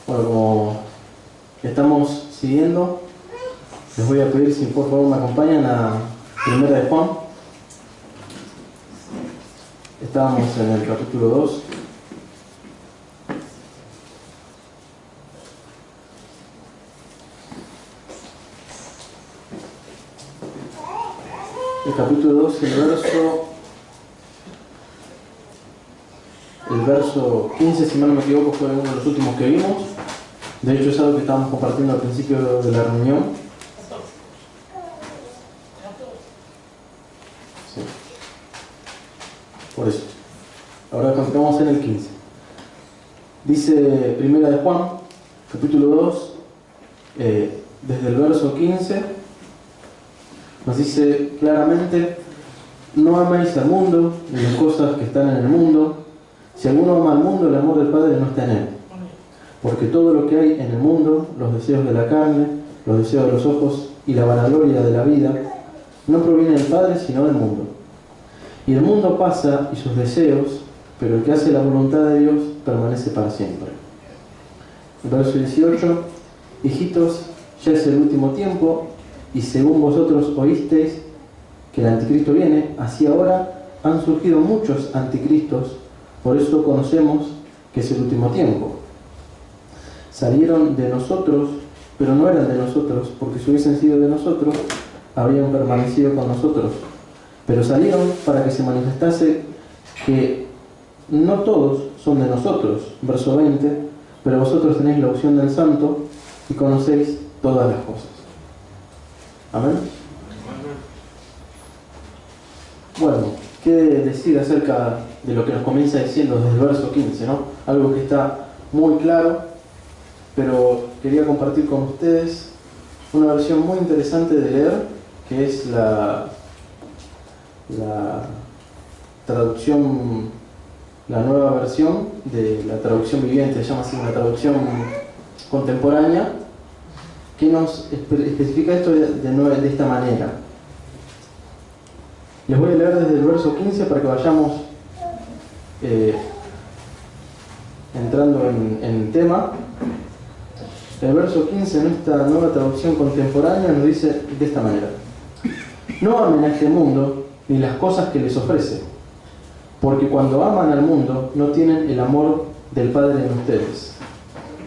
Bueno, como estamos siguiendo, les voy a pedir si por favor me acompañan a Primera de Juan. Estábamos en el capítulo 2. El capítulo 2, el verso 15, si mal no me equivoco, fue uno de los últimos que vimos. De hecho, es algo que estábamos compartiendo al principio de la reunión. Sí. Por eso. Ahora continuamos en el 15. Dice Primera de Juan, capítulo 2, desde el verso 15, nos dice claramente: no améis al mundo, ni las cosas que están en el mundo. Si alguno ama al mundo, el amor del Padre no está en él. Porque todo lo que hay en el mundo, los deseos de la carne, los deseos de los ojos y la vanagloria de la vida, no proviene del Padre, sino del mundo. Y el mundo pasa y sus deseos, pero el que hace la voluntad de Dios permanece para siempre. Verso 18: hijitos, ya es el último tiempo, y según vosotros oísteis que el anticristo viene, así ahora han surgido muchos anticristos. Por eso conocemos que es el último tiempo. Salieron de nosotros, pero no eran de nosotros, porque si hubiesen sido de nosotros, habrían permanecido con nosotros. Pero salieron para que se manifestase que no todos son de nosotros. Verso 20: pero vosotros tenéis la unción del Santo y conocéis todas las cosas. Amén. Bueno, ¿qué decir acerca de lo que nos comienza diciendo desde el verso 15, ¿no? Algo que está muy claro, pero quería compartir con ustedes una versión muy interesante de leer, que es la traducción, la nueva versión de la traducción viviente, se llama así, una traducción contemporánea, que nos especifica esto de esta manera. Les voy a leer desde el verso 15 para que vayamos entrando en tema. El verso 15 en esta nueva traducción contemporánea nos dice de esta manera: no amen a este mundo ni las cosas que les ofrece, porque cuando aman al mundo no tienen el amor del Padre en ustedes.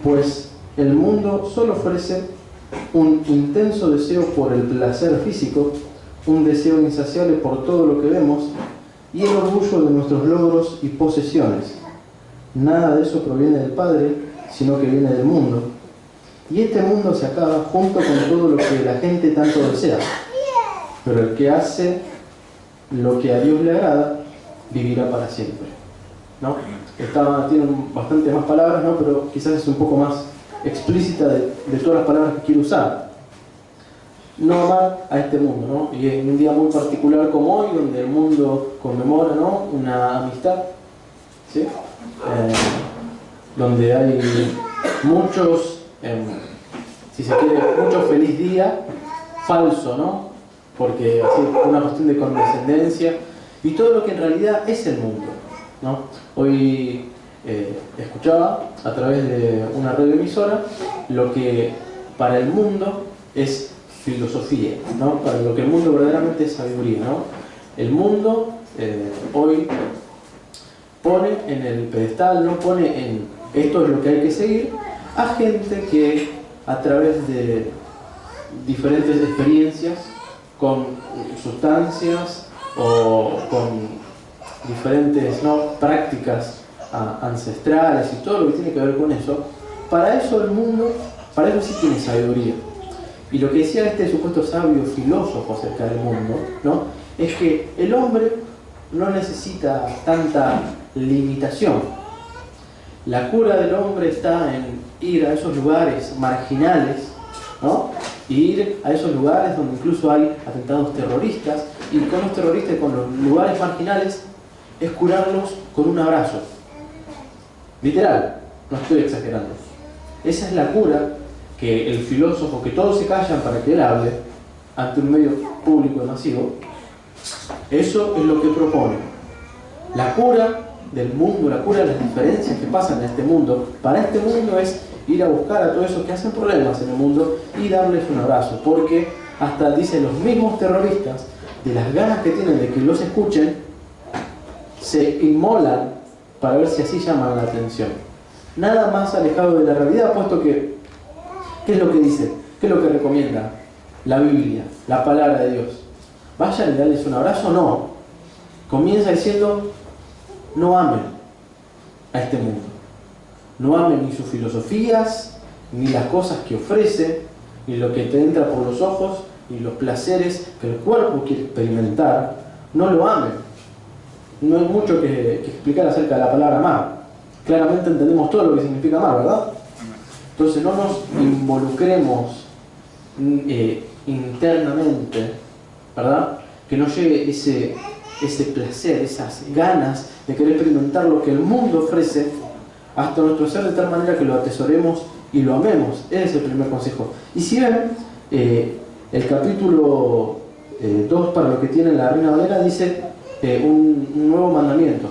Pues el mundo solo ofrece un intenso deseo por el placer físico, un deseo insaciable por todo lo que vemos y el orgullo de nuestros logros y posesiones. Nada de eso proviene del Padre, sino que viene del mundo. Y este mundo se acaba junto con todo lo que la gente tanto desea. Pero el que hace lo que a Dios le agrada, vivirá para siempre. ¿No? Tiene bastante más palabras, ¿no? Pero quizás es un poco más explícita de todas las palabras que quiero usar. No amar a este mundo, ¿no? Y en un día muy particular como hoy, donde el mundo conmemora, ¿no?, una amistad, ¿sí? Donde hay muchos, si se quiere, mucho feliz día falso, ¿no? Porque así es una cuestión de condescendencia y todo lo que en realidad es el mundo, ¿no? Hoy escuchaba a través de una radioemisora lo que para el mundo es filosofía, ¿no? Para lo que el mundo verdaderamente es sabiduría, ¿no? El mundo hoy pone en el pedestal, no pone en esto es lo que hay que seguir, a gente que a través de diferentes experiencias con sustancias o con diferentes, ¿no?, prácticas ancestrales y todo lo que tiene que ver con eso, para eso el mundo, para eso sí tiene sabiduría. Y lo que decía este supuesto sabio filósofo acerca del mundo, ¿no?, es que el hombre no necesita tanta limitación. La cura del hombre está en ir a esos lugares marginales, ¿no?, y ir a esos lugares donde incluso hay atentados terroristas, y con los terroristas y con los lugares marginales es curarlos con un abrazo. Literal, no estoy exagerando. Esa es la cura que el filósofo, que todos se callan para que él hable ante un medio público y masivo, eso es lo que propone. La cura del mundo, la cura de las diferencias que pasan en este mundo, para este mundo es ir a buscar a todos esos que hacen problemas en el mundo y darles un abrazo, porque hasta dicen los mismos terroristas, de las ganas que tienen de que los escuchen, se inmolan para ver si así llaman la atención. Nada más alejado de la realidad, puesto que, ¿qué es lo que dice? ¿Qué es lo que recomienda la Biblia, la palabra de Dios? ¿Vayan y darles un abrazo? No. Comienza diciendo, no amen a este mundo. No amen ni sus filosofías, ni las cosas que ofrece, ni lo que te entra por los ojos, ni los placeres que el cuerpo quiere experimentar. No lo amen. No hay mucho que explicar acerca de la palabra amar. Claramente entendemos todo lo que significa amar, ¿verdad? Entonces no nos involucremos internamente, ¿verdad? Que no llegue ese placer, esas ganas de querer experimentar lo que el mundo ofrece hasta nuestro ser, de tal manera que lo atesoremos y lo amemos. Ese es el primer consejo. Y si ven, el capítulo 2, para lo que tiene la Reina Valera, dice un nuevo mandamiento.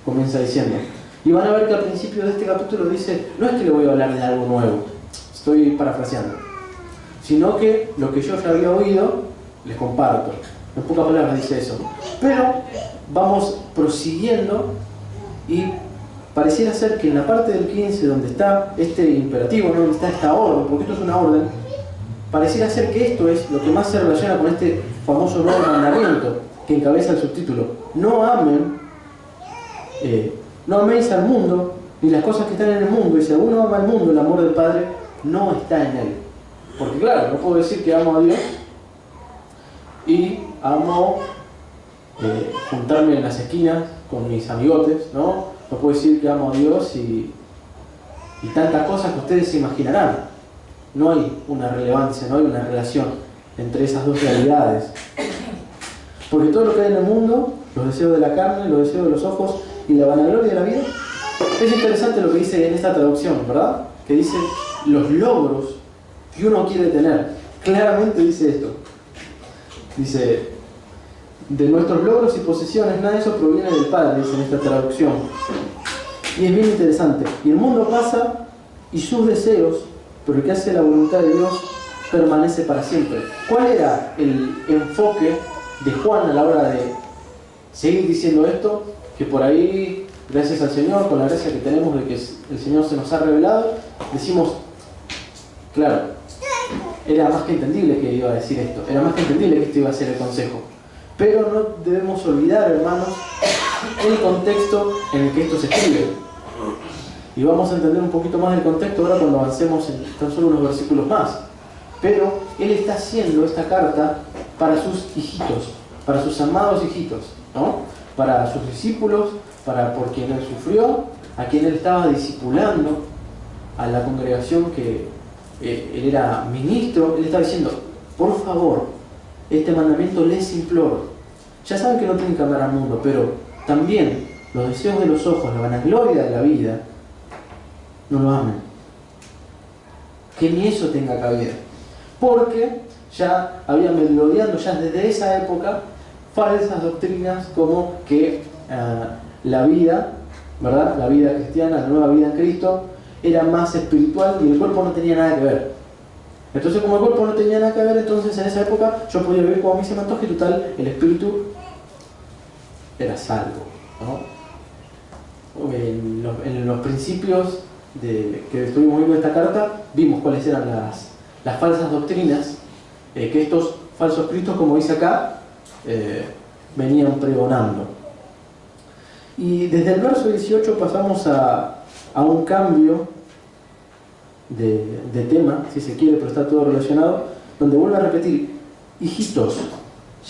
Comienza diciendo. Y van a ver que al principio de este capítulo dice, no es que le voy a hablar de algo nuevo, estoy parafraseando, sino que lo que yo ya había oído, les comparto. En pocas palabras dice eso. Pero vamos prosiguiendo y pareciera ser que en la parte del 15, donde está este imperativo, ¿no? Donde está esta orden, porque esto es una orden, pareciera ser que esto es lo que más se relaciona con este famoso nuevo mandamiento que encabeza el subtítulo. No améis al mundo ni las cosas que están en el mundo, y si alguno ama al mundo, el amor del Padre no está en él. Porque claro, no puedo decir que amo a Dios y amo juntarme en las esquinas con mis amigotes, ¿no? No puedo decir que amo a Dios y tantas cosas que ustedes se imaginarán. No hay una relevancia, no hay una relación entre esas dos realidades. Porque todo lo que hay en el mundo, los deseos de la carne, los deseos de los ojos y la vanagloria de la vida, es interesante lo que dice en esta traducción, ¿verdad? Que dice los logros que uno quiere tener. Claramente dice esto. Dice, de nuestros logros y posesiones, nada de eso proviene del Padre, dice en esta traducción. Y es bien interesante. Y el mundo pasa y sus deseos, pero el que hace la voluntad de Dios permanece para siempre. ¿Cuál era el enfoque de Juan a la hora de seguir diciendo esto? Que por ahí, gracias al Señor, con la gracia que tenemos de que el Señor se nos ha revelado, decimos, claro, era más que entendible que iba a decir esto, era más que entendible que este iba a ser el consejo. Pero no debemos olvidar, hermanos, el contexto en el que esto se escribe. Y vamos a entender un poquito más del contexto ahora cuando avancemos en tan solo unos versículos más. Pero él está haciendo esta carta para sus hijitos, para sus amados hijitos, ¿no? Para sus discípulos, por quien él sufrió, a quien él estaba discipulando, a la congregación que él era ministro. Él estaba diciendo, por favor, este mandamiento les imploro. Ya saben que no tienen que amar al mundo, pero también los deseos de los ojos, la vanagloria de la vida, no lo amen. Que ni eso tenga cabida. Porque ya habían merodeando ya desde esa época falsas doctrinas como que la vida, ¿verdad? La vida cristiana, la nueva vida en Cristo, era más espiritual y el cuerpo no tenía nada que ver. Entonces, como el cuerpo no tenía nada que ver, entonces en esa época yo podía vivir como a mí se me antoje y total, el espíritu era salvo, ¿no? En los principios que estuvimos viendo esta carta, vimos cuáles eran las falsas doctrinas que estos falsos cristos, como dice acá, venían pregonando. Y desde el verso 18 pasamos a un cambio de tema, si se quiere, pero está todo relacionado, donde vuelve a repetir, hijitos,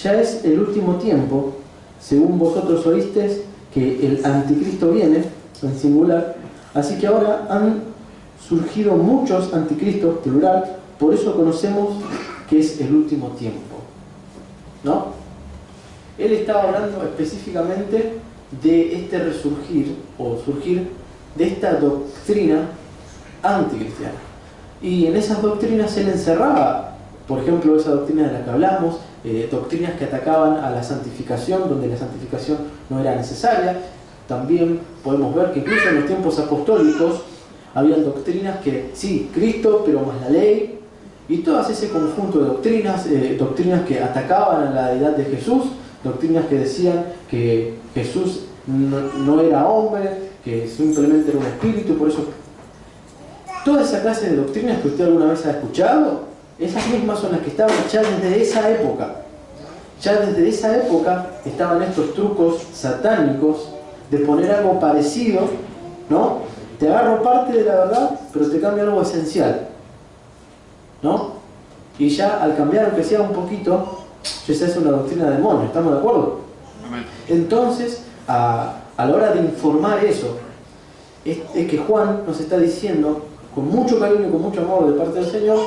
ya es el último tiempo, según vosotros oísteis que el anticristo viene, en singular, así que ahora han surgido muchos anticristos, plural, por eso conocemos que es el último tiempo, ¿no? Él estaba hablando específicamente de este resurgir, o surgir de esta doctrina anticristiana. Y en esas doctrinas él encerraba, por ejemplo, esa doctrina de la que hablamos, doctrinas que atacaban a la santificación, donde la santificación no era necesaria. También podemos ver que incluso en los tiempos apostólicos habían doctrinas que, sí, Cristo, pero más la ley, y todo ese conjunto de doctrinas, doctrinas que atacaban a la deidad de Jesús, doctrinas que decían que Jesús no era hombre, que simplemente era un espíritu, por eso toda esa clase de doctrinas que usted alguna vez ha escuchado, esas mismas son las que estaban ya desde esa época. Ya desde esa época estaban estos trucos satánicos de poner algo parecido, ¿no? Te agarro parte de la verdad, pero te cambio algo esencial, ¿no? Y ya al cambiar, aunque sea un poquito, ya se hace una doctrina de demonio, ¿estamos de acuerdo? Entonces, a la hora de informar eso, es que Juan nos está diciendo, con mucho cariño y con mucho amor de parte del Señor,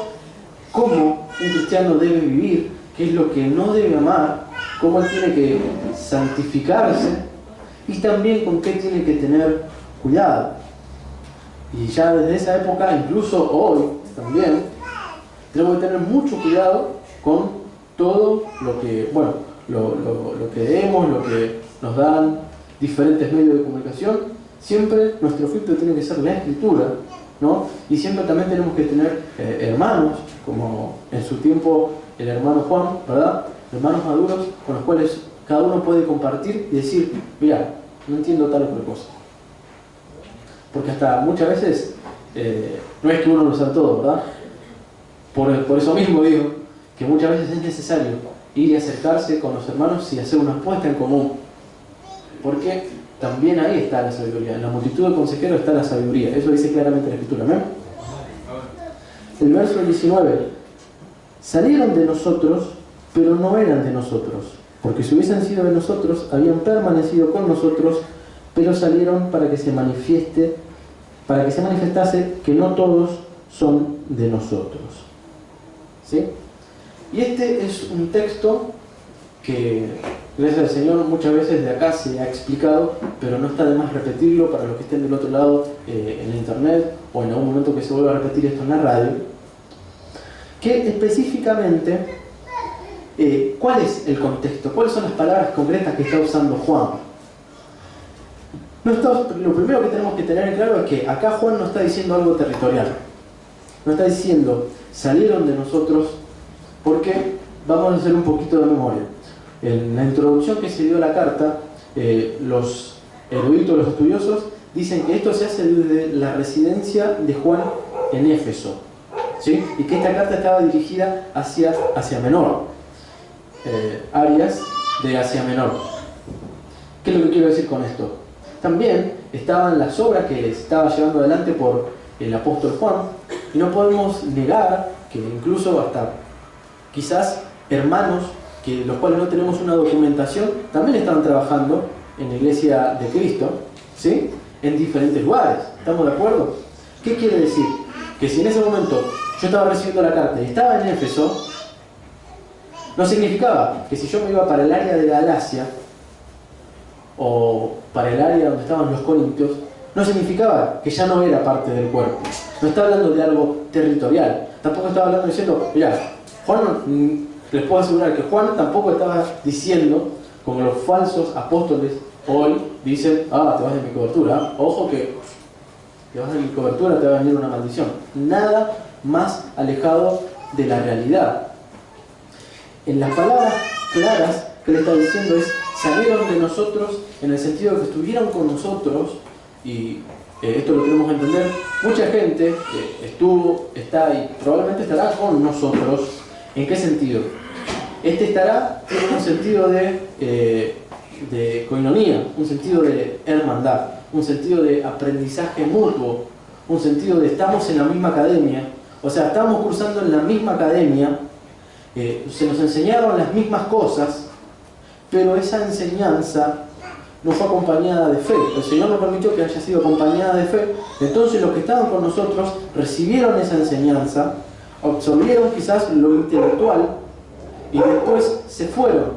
cómo un cristiano debe vivir, qué es lo que no debe amar, cómo él tiene que santificarse y también con qué tiene que tener cuidado. Y ya desde esa época, incluso hoy también, tenemos que tener mucho cuidado con todo lo que, bueno, lo que vemos, lo que nos dan diferentes medios de comunicación. Siempre nuestro filtro tiene que ser la Escritura, ¿no? Y siempre también tenemos que tener hermanos, como en su tiempo el hermano Juan, ¿verdad? Hermanos maduros con los cuales cada uno puede compartir y decir, mira, no entiendo tal o cual cosa. Porque hasta muchas veces no es que uno lo sabe todo, ¿verdad? Por eso mismo digo que muchas veces es necesario ir y acercarse con los hermanos y hacer una apuesta en común. Porque también ahí está la sabiduría. En la multitud de consejeros está la sabiduría. Eso dice claramente la Escritura. ¿No? El verso 19. Salieron de nosotros, pero no eran de nosotros. Porque si hubiesen sido de nosotros, habían permanecido con nosotros, pero salieron para que se manifestase que no todos son de nosotros. ¿Sí? Y este es un texto que, gracias al Señor, muchas veces de acá se ha explicado, pero no está de más repetirlo para los que estén del otro lado en la internet o en algún momento que se vuelva a repetir esto en la radio. Que específicamente, ¿cuál es el contexto? ¿Cuáles son las palabras concretas que está usando Juan? Lo primero que tenemos que tener en claro es que acá Juan no está diciendo algo territorial. No está diciendo, salieron de nosotros, porque vamos a hacer un poquito de memoria. En la introducción que se dio a la carta, los eruditos, los estudiosos, dicen que esto se hace desde la residencia de Juan en Éfeso, ¿sí? Y que esta carta estaba dirigida hacia Asia Menor, áreas de Asia Menor. ¿Qué es lo que quiero decir con esto? También estaban las obras que estaba llevando adelante por el apóstol Juan, y no podemos negar que incluso hasta quizás hermanos, los cuales no tenemos una documentación, también estaban trabajando en la iglesia de Cristo, ¿sí? En diferentes lugares. ¿Estamos de acuerdo? ¿Qué quiere decir? Que si en ese momento yo estaba recibiendo la carta y estaba en Éfeso, no significaba que si yo me iba para el área de Galacia o para el área donde estaban los corintios, no significaba que ya no era parte del cuerpo. No estaba hablando de algo territorial. Tampoco estaba hablando diciendo, mira, Juan, les puedo asegurar que Juan tampoco estaba diciendo, como los falsos apóstoles hoy dicen, te vas de mi cobertura. Ojo que te vas de mi cobertura, te va a venir una maldición. Nada más alejado de la realidad. En las palabras claras que le está diciendo es, salieron de nosotros en el sentido de que estuvieron con nosotros, y esto lo tenemos que entender, mucha gente está y probablemente estará con nosotros. ¿En qué sentido? Este estará en un sentido de coinonía, un sentido de hermandad, un sentido de aprendizaje mutuo, un sentido de estamos en la misma academia, o sea, estamos cursando en la misma academia, se nos enseñaron las mismas cosas, pero esa enseñanza no fue acompañada de fe. El Señor nos permitió que haya sido acompañada de fe. Entonces los que estaban con nosotros recibieron esa enseñanza, absorbieron quizás lo intelectual y después se fueron.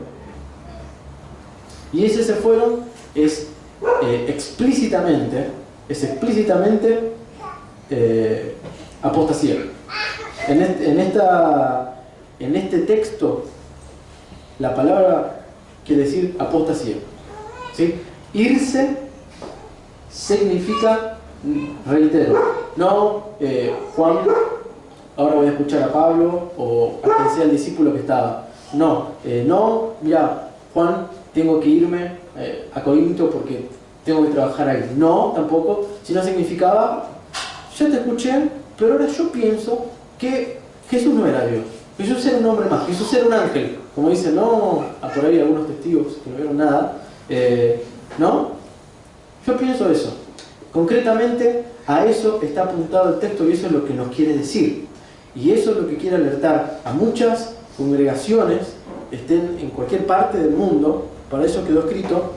Y ese se fueron es explícitamente apostasía. En este texto la palabra quiere decir apostasía, ¿sí? Irse significa, reitero, no, Juan, ahora voy a escuchar a Pablo o a quien sea el discípulo que estaba. No, mira, Juan, tengo que irme a Corinto porque tengo que trabajar ahí. No, tampoco, sino significaba, ya te escuché, pero ahora yo pienso que Jesús no era Dios. Jesús era un hombre más, Jesús era un ángel. Como dicen, no, por ahí algunos testigos que no vieron nada, ¿no? Yo pienso eso. Concretamente, a eso está apuntado el texto y eso es lo que nos quiere decir. Y eso es lo que quiere alertar a muchas congregaciones, estén en cualquier parte del mundo, para eso quedó escrito.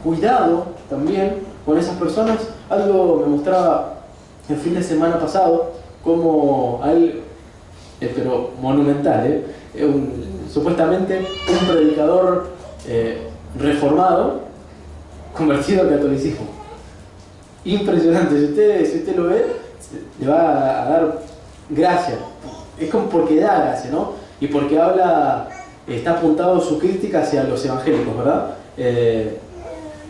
Cuidado también con esas personas. Algo me mostraba el fin de semana pasado, como hay, pero monumental, supuestamente un predicador reformado convertido al catolicismo. Impresionante. Si usted lo ve, le va a dar gracia. Es como porque da gracia, ¿no? Y porque habla, está apuntado su crítica hacia los evangélicos, ¿verdad?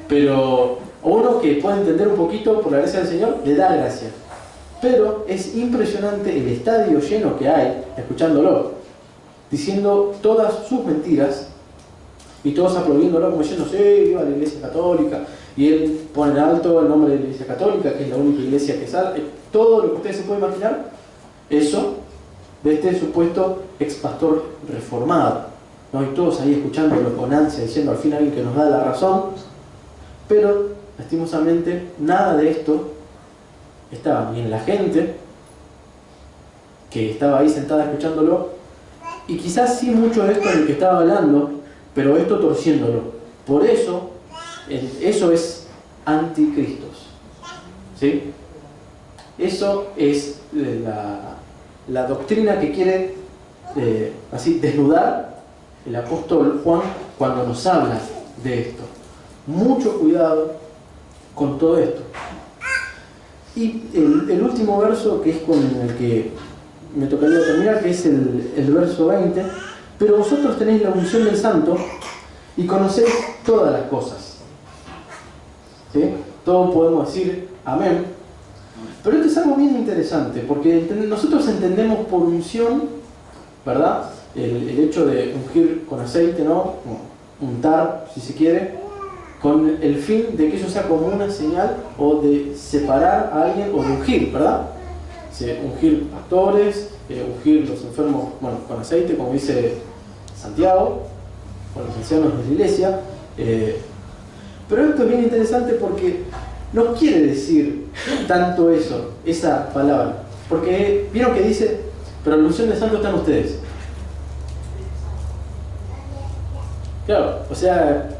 Pero uno que puede entender un poquito por la gracia del Señor, le da gracia. Pero es impresionante el estadio lleno que hay, escuchándolo, diciendo todas sus mentiras, y todos aplaudiéndolo como diciendo, sí, viva la Iglesia Católica, y él pone en alto el nombre de la Iglesia Católica, que es la única iglesia que sale, todo lo que ustedes se pueden imaginar, eso, de este supuesto ex pastor reformado, ¿no? Y todos ahí escuchándolo con ansia, diciendo al fin alguien que nos da la razón, pero lastimosamente nada de esto estaba ni en la gente que estaba ahí sentada escuchándolo, y quizás sí mucho de esto en el que estaba hablando, pero esto torciéndolo. Por eso, eso es anticristos, ¿sí? Eso es la doctrina que quiere así desnudar el apóstol Juan cuando nos habla de esto. Mucho cuidado con todo esto. Y el último verso, que es con el que me tocaría terminar, que es el verso 20. Pero vosotros tenéis la unción del Santo y conocéis todas las cosas. ¿Sí? Todos podemos decir amén. Pero esto es algo bien interesante, porque nosotros entendemos por unción, ¿verdad? El hecho de ungir con aceite, ¿no? Untar, si se quiere, con el fin de que eso sea como una señal o de separar a alguien o de ungir, ¿verdad? Ungir pastores, ungir los enfermos, bueno, con aceite, como dice Santiago, con los ancianos de la iglesia. Pero esto es bien interesante porque no quiere decir tanto eso, esa palabra. Porque vieron que dice, pero la unción del Santo está en ustedes. Claro, o sea,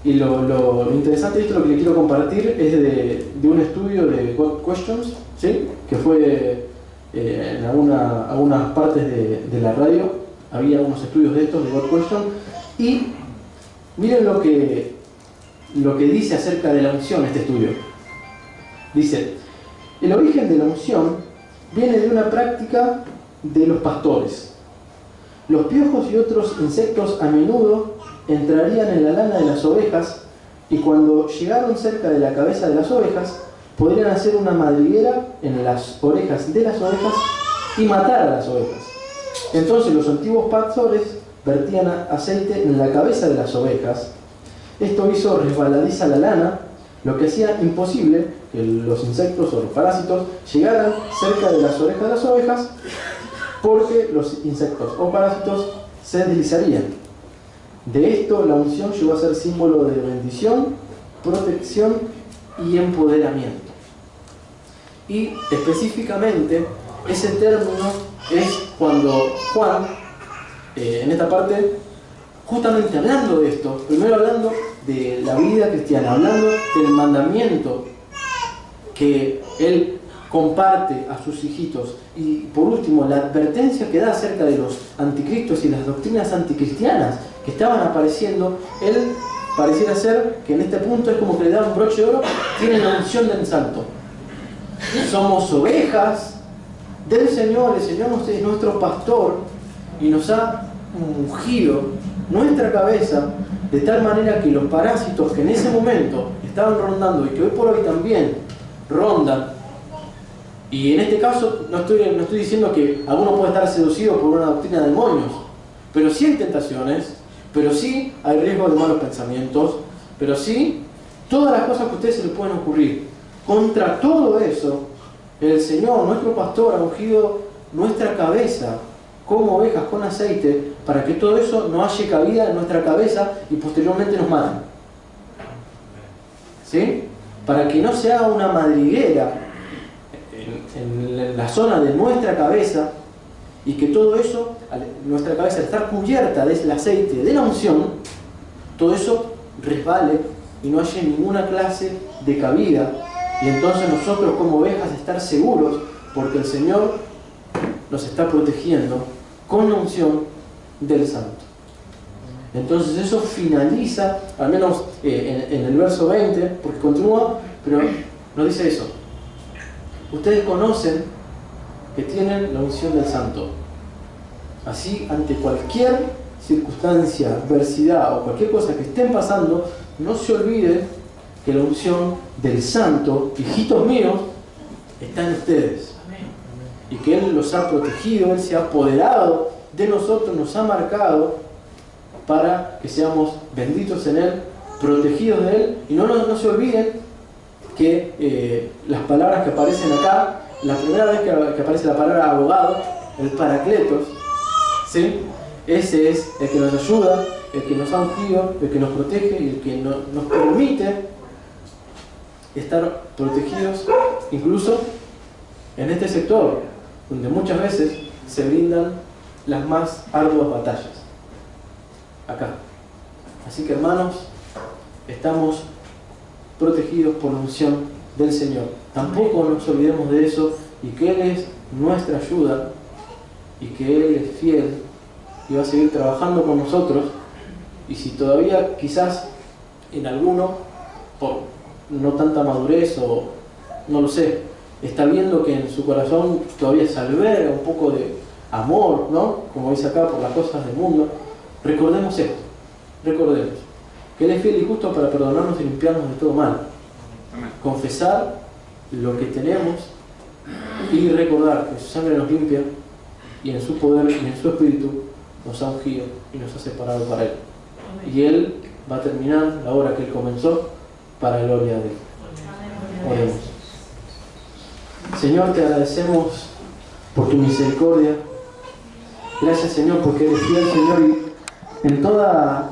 y lo interesante de esto, lo que le quiero compartir, es de un estudio de God Questions, ¿sí? Que fue en algunas partes de la radio, había unos estudios de estos, de God Questions, y miren lo que dice acerca de la unción este estudio. Dice, el origen de la unción viene de una práctica de los pastores. Los piojos y otros insectos a menudo entrarían en la lana de las ovejas y cuando llegaron cerca de la cabeza de las ovejas podrían hacer una madriguera en las orejas de las ovejas y matar a las ovejas. Entonces los antiguos pastores vertían aceite en la cabeza de las ovejas. Esto hizo resbaladiza la lana, lo que hacía imposible que los insectos o los parásitos llegaran cerca de las orejas de las ovejas, porque los insectos o parásitos se deslizarían. De esto la unción llegó a ser símbolo de bendición, protección y empoderamiento. Y específicamente ese término es cuando Juan, en esta parte, justamente hablando de esto, primero hablando de la vida cristiana, hablando del mandamiento que él comparte a sus hijitos, y por último la advertencia que da acerca de los anticristos y las doctrinas anticristianas que estaban apareciendo, él pareciera ser que en este punto es como que le da un broche de oro, tiene la unción del Santo. Somos ovejas del Señor, el Señor es nuestro pastor y nos ha ungido nuestra cabeza de tal manera que los parásitos que en ese momento estaban rondando y que hoy por hoy también rondan Y en este caso no estoy diciendo que alguno puede estar seducido por una doctrina de demonios, pero sí hay tentaciones, pero sí hay riesgo de malos pensamientos, pero sí todas las cosas que a ustedes se les pueden ocurrir. Contra todo eso, el Señor, nuestro pastor, ha ungido nuestra cabeza como ovejas con aceite para que todo eso no halle cabida en nuestra cabeza y posteriormente nos maten. ¿Sí? Para que no se haga una madriguera en la zona de nuestra cabeza y que todo eso, nuestra cabeza al estar cubierta del aceite de la unción, todo eso resbale y no haya ninguna clase de cabida, y entonces nosotros como ovejas estar seguros porque el Señor nos está protegiendo con la unción del Santo. Entonces eso finaliza, al menos en el verso 20, porque continúa, pero nos dice eso. Ustedes conocen que tienen la unción del Santo. Así, ante cualquier circunstancia, adversidad o cualquier cosa que estén pasando, no se olviden que la unción del Santo, hijitos míos, está en ustedes. Y que Él los ha protegido, Él se ha apoderado de nosotros, nos ha marcado para que seamos benditos en Él, protegidos de Él. Y no se olviden que las palabras que aparecen acá, la primera vez que aparece la palabra abogado, el Paracletos, ¿sí? Ese es el que nos ayuda, el que nos ha ungido, el que nos protege y el que nos permite estar protegidos incluso en este sector, donde muchas veces se brindan las más arduas batallas. Acá. Así que, hermanos, estamos protegidos por la unción del Señor. Tampoco nos olvidemos de eso, y que Él es nuestra ayuda y que Él es fiel y va a seguir trabajando con nosotros. Y si todavía quizás en alguno, por no tanta madurez o no lo sé, está viendo que en su corazón todavía se alberga un poco de amor, ¿no? Como dice acá, por las cosas del mundo, recordemos esto, recordemos que Él es fiel y justo para perdonarnos y limpiarnos de todo mal. Confesar lo que tenemos y recordar que su sangre nos limpia y en su poder y en su espíritu nos ha ungido y nos ha separado para Él. Y Él va a terminar la obra que Él comenzó para gloria de Él. Oremos. Señor, te agradecemos por tu misericordia. Gracias, Señor, porque eres fiel, Señor, y en toda